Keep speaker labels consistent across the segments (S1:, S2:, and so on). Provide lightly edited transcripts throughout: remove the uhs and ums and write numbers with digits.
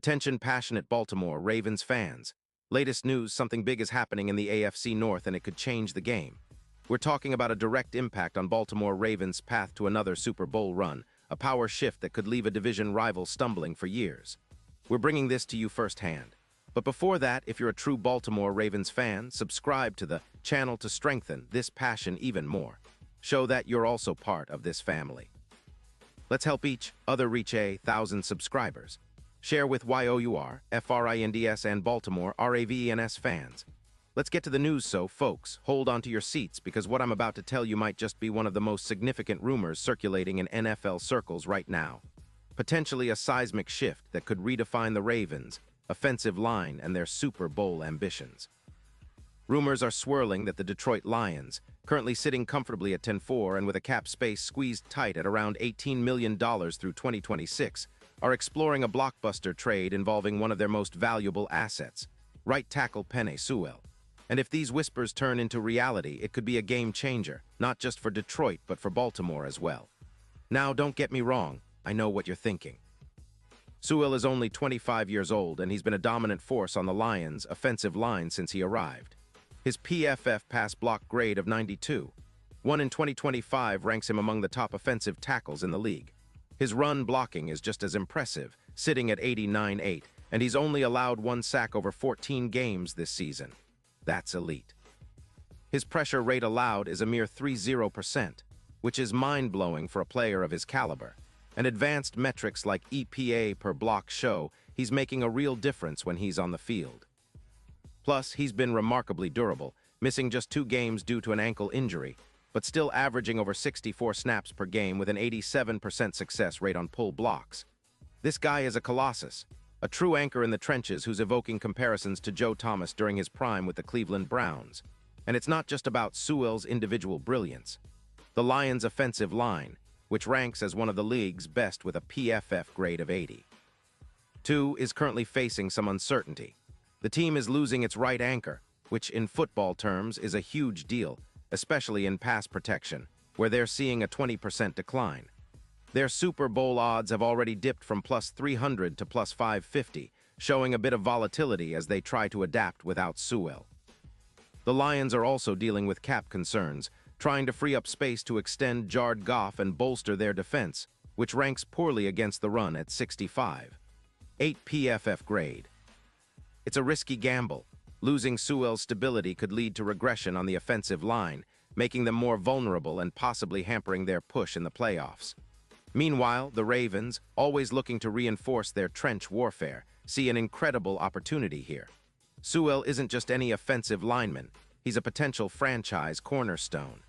S1: Attention passionate Baltimore Ravens fans. Latest news, something big is happening in the AFC North and it could change the game. We're talking about a direct impact on Baltimore Ravens' path to another Super Bowl run, a power shift that could leave a division rival stumbling for years. We're bringing this to you firsthand. But before that, if you're a true Baltimore Ravens fan, subscribe to the channel to strengthen this passion even more. Show that you're also part of this family. Let's help each other reach 1,000 subscribers. Share with YOUR, FRINDS, and Baltimore RAVENS fans. Let's get to the news, so, folks, hold on to your seats because what I'm about to tell you might just be one of the most significant rumors circulating in NFL circles right now. Potentially a seismic shift that could redefine the Ravens' offensive line and their Super Bowl ambitions. Rumors are swirling that the Detroit Lions, currently sitting comfortably at 10-4 and with a cap space squeezed tight at around $18 million through 2026, are exploring a blockbuster trade involving one of their most valuable assets, right tackle Penei Sewell. And if these whispers turn into reality, it could be a game changer, not just for Detroit, but for Baltimore as well. Now, don't get me wrong, I know what you're thinking. Sewell is only 25 years old, and he's been a dominant force on the Lions' offensive line since he arrived. His PFF pass block grade of 92, one in 2025, ranks him among the top offensive tackles in the league. His run blocking is just as impressive, sitting at 89.8, and he's only allowed one sack over 14 games this season. That's elite. His pressure rate allowed is a mere 30%, which is mind-blowing for a player of his caliber. And advanced metrics like EPA per block show he's making a real difference when he's on the field. Plus, he's been remarkably durable, missing just 2 games due to an ankle injury, but still averaging over 64 snaps per game with an 87% success rate on pull blocks. This guy is a colossus, a true anchor in the trenches who's evoking comparisons to Joe Thomas during his prime with the Cleveland Browns. And it's not just about Sewell's individual brilliance. The Lions' offensive line, which ranks as one of the league's best with a PFF grade of 80. 2 is currently facing some uncertainty. The team is losing its right anchor, which in football terms is a huge deal, especially in pass protection, where they're seeing a 20% decline. Their Super Bowl odds have already dipped from plus 300 to plus 550, showing a bit of volatility as they try to adapt without Sewell. The Lions are also dealing with cap concerns, trying to free up space to extend Jared Goff and bolster their defense, which ranks poorly against the run at 65. 8 PFF grade. It's a risky gamble. Losing Sewell's stability could lead to regression on the offensive line, making them more vulnerable and possibly hampering their push in the playoffs. Meanwhile, the Ravens, always looking to reinforce their trench warfare, see an incredible opportunity here. Sewell isn't just any offensive lineman, he's a potential franchise cornerstone.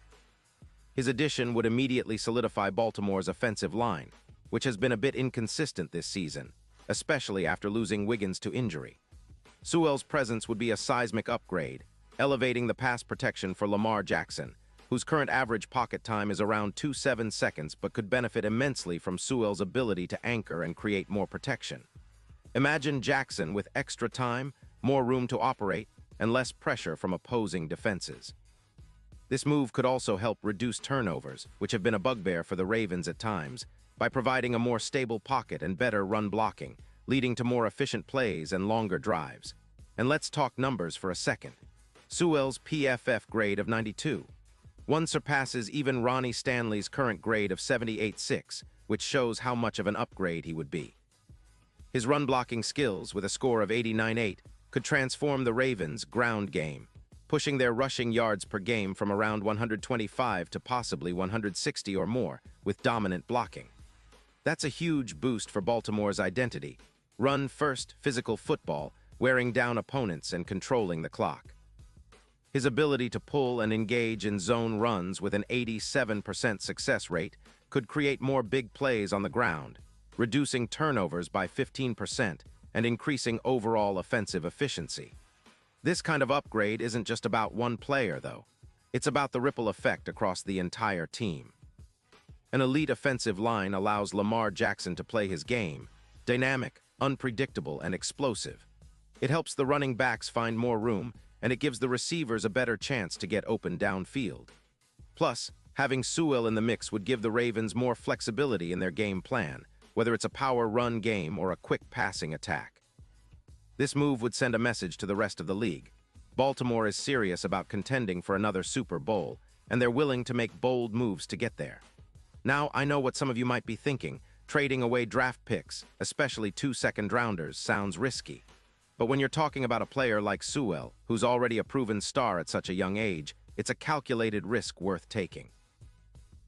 S1: His addition would immediately solidify Baltimore's offensive line, which has been a bit inconsistent this season, especially after losing Wiggins to injury. Sewell's presence would be a seismic upgrade, elevating the pass protection for Lamar Jackson, whose current average pocket time is around 2.7 seconds but could benefit immensely from Sewell's ability to anchor and create more protection. Imagine Jackson with extra time, more room to operate, and less pressure from opposing defenses. This move could also help reduce turnovers, which have been a bugbear for the Ravens at times, by providing a more stable pocket and better run blocking, leading to more efficient plays and longer drives. And let's talk numbers for a second. Sewell's PFF grade of 92. One surpasses even Ronnie Stanley's current grade of 78.6, which shows how much of an upgrade he would be. His run-blocking skills, with a score of 89.8, could transform the Ravens' ground game, pushing their rushing yards per game from around 125 to possibly 160 or more, with dominant blocking. That's a huge boost for Baltimore's identity. Run-first physical football, wearing down opponents and controlling the clock. His ability to pull and engage in zone runs with an 87% success rate could create more big plays on the ground, reducing turnovers by 15% and increasing overall offensive efficiency. This kind of upgrade isn't just about one player, though. It's about the ripple effect across the entire team. An elite offensive line allows Lamar Jackson to play his game, dynamic, unpredictable, and explosive. It helps the running backs find more room, and it gives the receivers a better chance to get open downfield. Plus, having Sewell in the mix would give the Ravens more flexibility in their game plan, whether it's a power run game or a quick passing attack. This move would send a message to the rest of the league. Baltimore is serious about contending for another Super Bowl, and they're willing to make bold moves to get there. Now, I know what some of you might be thinking. Trading away draft picks, especially 2 second-rounders, sounds risky. But when you're talking about a player like Sewell, who's already a proven star at such a young age, it's a calculated risk worth taking.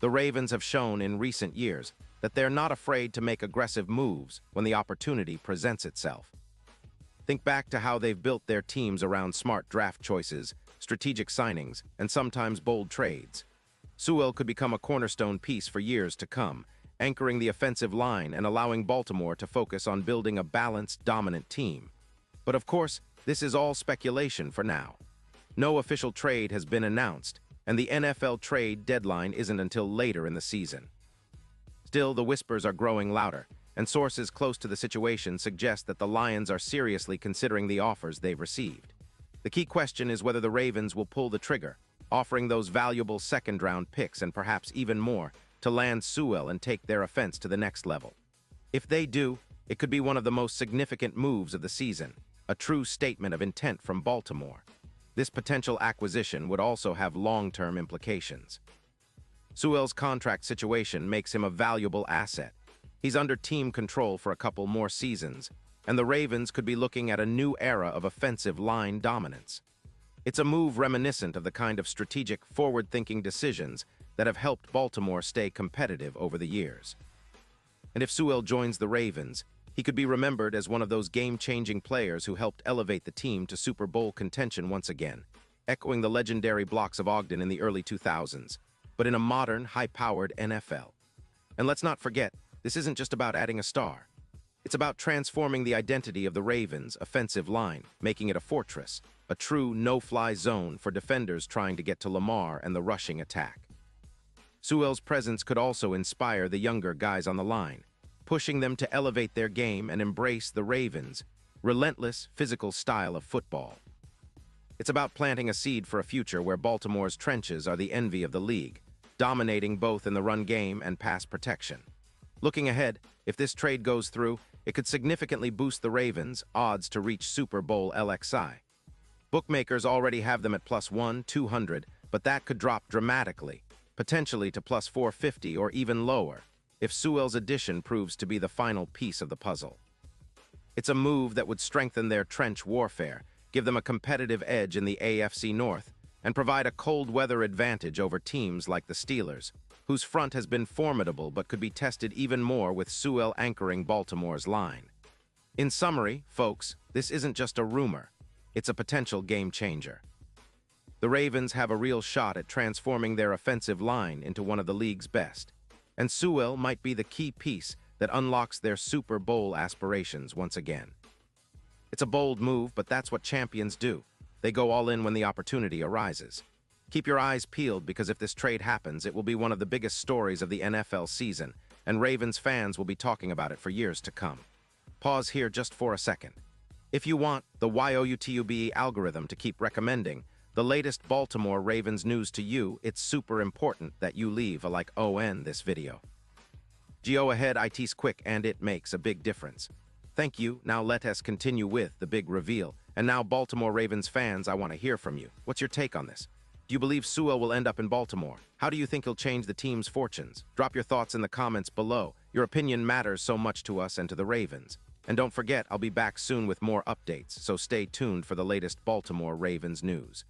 S1: The Ravens have shown in recent years that they're not afraid to make aggressive moves when the opportunity presents itself. Think back to how they've built their teams around smart draft choices, strategic signings, and sometimes bold trades. Sewell could become a cornerstone piece for years to come, anchoring the offensive line and allowing Baltimore to focus on building a balanced, dominant team. But of course, this is all speculation for now. No official trade has been announced, and the NFL trade deadline isn't until later in the season. Still, the whispers are growing louder, and sources close to the situation suggest that the Lions are seriously considering the offers they've received. The key question is whether the Ravens will pull the trigger, offering those valuable second-round picks and perhaps even more to land Sewell and take their offense to the next level. If they do, it could be one of the most significant moves of the season, a true statement of intent from Baltimore. This potential acquisition would also have long-term implications. Sewell's contract situation makes him a valuable asset. He's under team control for a couple more seasons, and the Ravens could be looking at a new era of offensive line dominance. It's a move reminiscent of the kind of strategic, forward-thinking decisions that have helped Baltimore stay competitive over the years. And if Sewell joins the Ravens, he could be remembered as one of those game-changing players who helped elevate the team to Super Bowl contention once again, echoing the legendary blocks of Ogden in the early 2000s, but in a modern, high-powered NFL. And let's not forget, this isn't just about adding a star. It's about transforming the identity of the Ravens' offensive line, making it a fortress, a true no-fly zone for defenders trying to get to Lamar and the rushing attack. Sewell's presence could also inspire the younger guys on the line, pushing them to elevate their game and embrace the Ravens' relentless, physical style of football. It's about planting a seed for a future where Baltimore's trenches are the envy of the league, dominating both in the run game and pass protection. Looking ahead, if this trade goes through, it could significantly boost the Ravens' odds to reach Super Bowl LXI. Bookmakers already have them at +1, 200, but that could drop dramatically, potentially to +450 or even lower, if Sewell's addition proves to be the final piece of the puzzle. It's a move that would strengthen their trench warfare, give them a competitive edge in the AFC North, and provide a cold-weather advantage over teams like the Steelers, whose front has been formidable but could be tested even more with Sewell anchoring Baltimore's line. In summary, folks, this isn't just a rumor. It's a potential game-changer. The Ravens have a real shot at transforming their offensive line into one of the league's best, and Sewell might be the key piece that unlocks their Super Bowl aspirations once again. It's a bold move, but that's what champions do. They go all in when the opportunity arises. Keep your eyes peeled because if this trade happens, it will be one of the biggest stories of the NFL season, and Ravens fans will be talking about it for years to come. Pause here just for a second. If you want the YOUTUBE algorithm to keep recommending the latest Baltimore Ravens news to you, it's super important that you leave a like on this video. Go ahead, it's quick and it makes a big difference. Thank you. Now let us continue with the big reveal. And now, Baltimore Ravens fans, I want to hear from you. What's your take on this? Do you believe Sewell will end up in Baltimore? How do you think he'll change the team's fortunes? Drop your thoughts in the comments below. Your opinion matters so much to us and to the Ravens. And don't forget, I'll be back soon with more updates, so stay tuned for the latest Baltimore Ravens news.